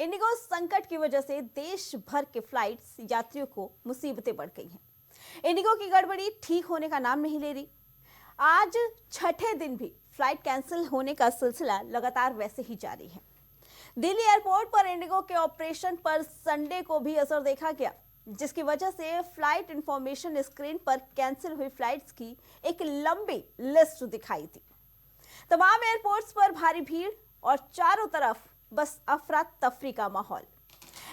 Indigo संकट की वजह से देश भर के फ्लाइट्स यात्रियों को मुसीबतें बढ़ गई हैं। इंडिगो की गड़बड़ी ठीक होने का नाम नहीं ले रही। आज छठे दिन भी फ्लाइट कैंसिल होने का सिलसिला लगातार वैसे ही जारी है। दिल्ली एयरपोर्ट पर इंडिगो के ऑपरेशन पर संडे को भी असर देखा गया, जिसकी वजह से फ्लाइट इंफॉर्मेशन स्क्रीन पर कैंसिल हुई फ्लाइट्स की एक लंबी लिस्ट दिखाई दी। तमाम एयरपोर्ट्स पर भारी भीड़ और चारों तरफ बस अफरा तफरी का माहौल।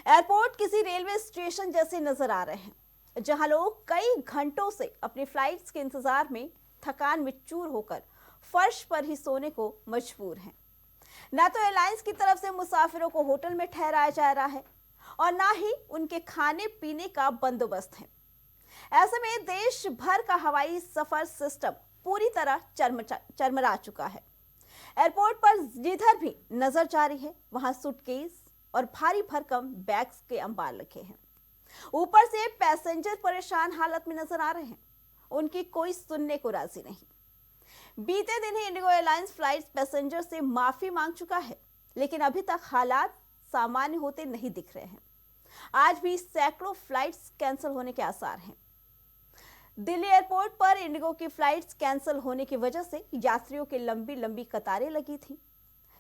एयरपोर्ट किसी रेलवे स्टेशन जैसे नजर आ रहे हैं, जहां लोग कई घंटों से अपनी फ्लाइट्स के इंतजार में थकान में चूर होकर फर्श पर ही सोने को मजबूर हैं। ना तो एयरलाइंस की तरफ से मुसाफिरों को होटल में ठहराया जा रहा है और ना ही उनके खाने पीने का बंदोबस्त है। ऐसे में देश भर का हवाई सफर सिस्टम पूरी तरह चरमरा चुका है। एयरपोर्ट पर जिधर भी नजर जारी है, वहां सूटकेस और भारी भरकम बैग्स के अंबार रखे हैं। ऊपर से पैसेंजर परेशान हालत में नजर आ रहे हैं, उनकी कोई सुनने को राजी नहीं। बीते दिन ही इंडिगो एयरलाइंस फ्लाइट पैसेंजर से माफी मांग चुका है, लेकिन अभी तक हालात सामान्य होते नहीं दिख रहे हैं। आज भी सैकड़ों फ्लाइट्स कैंसिल होने के आसार हैं। दिल्ली एयरपोर्ट पर इंडिगो की फ्लाइट्स कैंसिल होने की वजह से यात्रियों की लंबी लंबी कतारें लगी थी।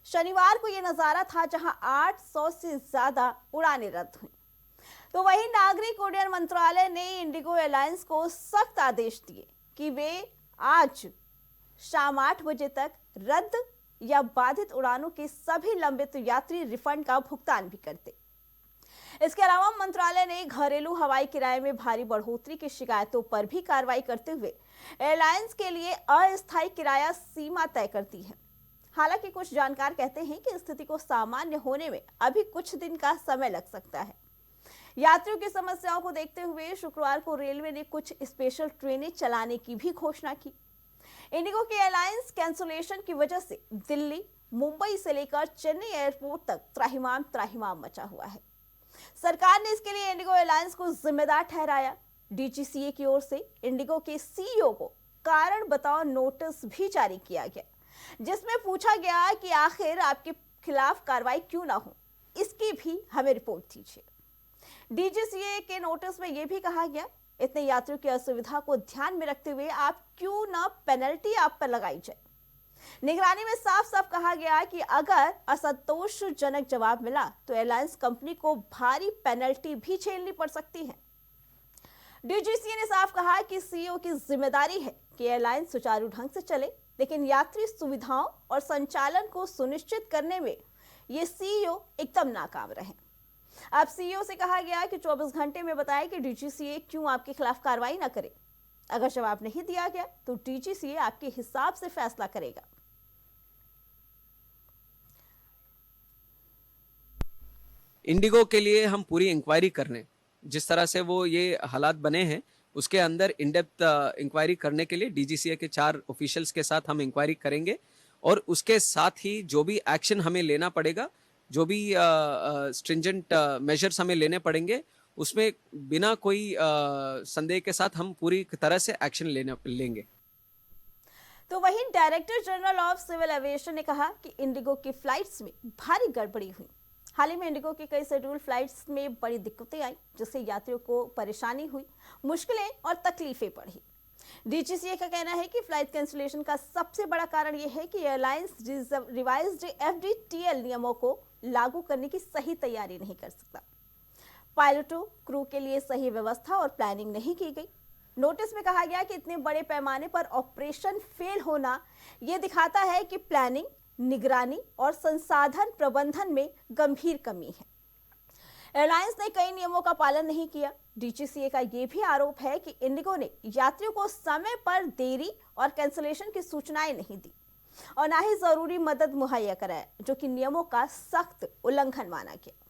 शनिवार को यह नजारा था जहां 800 से ज्यादा उड़ानें रद्द हुई। तो वहीं नागरिक उड्डयन मंत्रालय ने इंडिगो एयरलाइंस को सख्त आदेश दिए कि वे आज शाम 8 बजे तक रद्द या बाधित उड़ानों के सभी लंबित यात्री रिफंड का भुगतान भी करते। इसके अलावा मंत्रालय ने घरेलू हवाई किराए में भारी बढ़ोतरी की शिकायतों पर भी कार्रवाई करते हुए एयरलाइंस के लिए अस्थायी किराया सीमा तय कर दी है। हालांकि कुछ जानकार कहते हैं कि स्थिति को सामान्य होने में अभी कुछ दिन का समय लग सकता है। यात्रियों की समस्याओं को देखते हुए शुक्रवार को रेलवे ने कुछ स्पेशल ट्रेनें चलाने की भी घोषणा की। इंडिगो की एयरलाइंस कैंसलेशन की वजह से दिल्ली, मुंबई से लेकर चेन्नई एयरपोर्ट तक त्राहिमाम मचा हुआ है। सरकार ने इसके लिए इंडिगो एयरलाइंस को जिम्मेदार ठहराया। डीजीसीए की ओर से इंडिगो के सीईओ को कारण बताओ नोटिस भी जारी किया गया, जिसमें पूछा गया कि आखिर आपके खिलाफ कार्रवाई क्यों ना हो, इसकी भी हमें रिपोर्ट दीजिए। डीजीसीए के नोटिस में यह भी कहा गया, इतने यात्रियों की असुविधा को ध्यान में रखते हुए आप क्यों ना पेनल्टी आप पर लगाई जाए। निगरानी में साफ साफ कहा गया कि अगर असंतोषजनक जवाब मिला तो एयरलाइंस कंपनी को भारी पेनल्टी भी झेलनी पड़ सकती है। डीजीसीए ने साफ कहा कि सीईओ की जिम्मेदारी है कि एयरलाइंस सुचारू ढंग से चले, लेकिन यात्री सुविधाओं और संचालन को सुनिश्चित करने में ये सीईओ एकदम नाकाम रहे। अब सीईओ से कहा गया कि 24 घंटे में बताएं कि डीजीसीए क्यों आपके खिलाफ कार्रवाई न करे। अगर जवाब नहीं दिया गया तो डीजीसीए आपके हिसाब से फैसला करेगा। इंडिगो के लिए हम पूरी इंक्वायरी करने, जिस तरह से वो ये हालात बने हैं उसके अंदर इन डेप्थ इंक्वायरी करने के लिए डीजीसीए के 4 ऑफिशियल्स के साथ हम इंक्वायरी करेंगे और उसके साथ ही जो भी एक्शन हमें लेना पड़ेगा, जो भी स्ट्रिंजेंट मेजर्स हमें लेने पड़ेंगे, उसमें बिना कोई संदेह के साथ हम पूरी तरह से एक्शन लेंगे। तो वहीं director general of civil aviation ने कहा कि इंडिगो की फ्लाइट्स में भारी गड़बड़ी हुई। हाल ही में इंडिगो की कई शेड्यूल फ्लाइट्स में बड़ी दिक्कतें आई, जिससे यात्रियों को परेशानी हुई, मुश्किलें और तकलीफें बढ़ी। डीजीसीए का कहना है कि फ्लाइट कैंसिलेशन का सबसे बड़ा कारण यह है कि एयरलाइंस रिवाइज्ड एफडीटीएल नियमों को लागू करने की सही तैयारी नहीं कर सकता। पायलटों, क्रू के लिए सही व्यवस्था और प्लानिंग नहीं की गई। नोटिस में कहा गया कि इतने बड़े पैमाने पर ऑपरेशन फेल होना यह दिखाता है कि प्लानिंग, निगरानी और संसाधन प्रबंधन में गंभीर कमी है। एयरलाइंस ने कई नियमों का पालन नहीं किया। डीजीसीए का यह भी आरोप है कि इंडिगो ने यात्रियों को समय पर देरी और कैंसिलेशन की सूचनाएं नहीं दी और ना ही जरूरी मदद मुहैया कराया, जो कि नियमों का सख्त उल्लंघन माना गया।